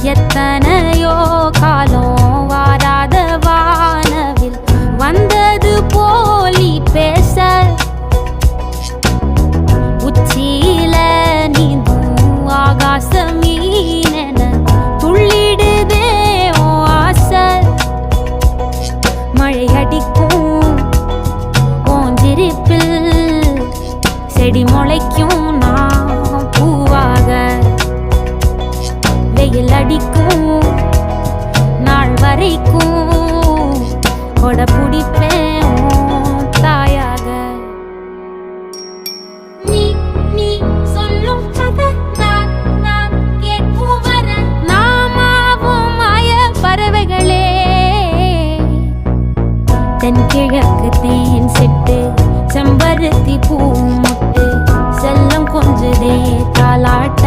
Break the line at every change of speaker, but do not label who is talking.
எத்தனையோ காலம் வாராத வானவில் வந்தது போலி பேச உச்சியில நீந்தும் ஆகாச மீனென துள்ளிடுதே ஓ ஆசை மழை அடிக்கும் ஓஞ்சிருப்பில் செடி முளைக்கும் நான் பூவாக வெயில் அடிக்கும் நாள் வரைக்கும் கொடை பிடிப்பேன் தாயாக நீ நீ சொல்லும் கதை நான் கேட்கும் வர நாமாவும் மாய பறவைகளே தென்கிழக்கு தேன் சிட்டு செம்பருத்தி பூ முட்டு செல்லம் கொஞ்சதே தாலாட்ட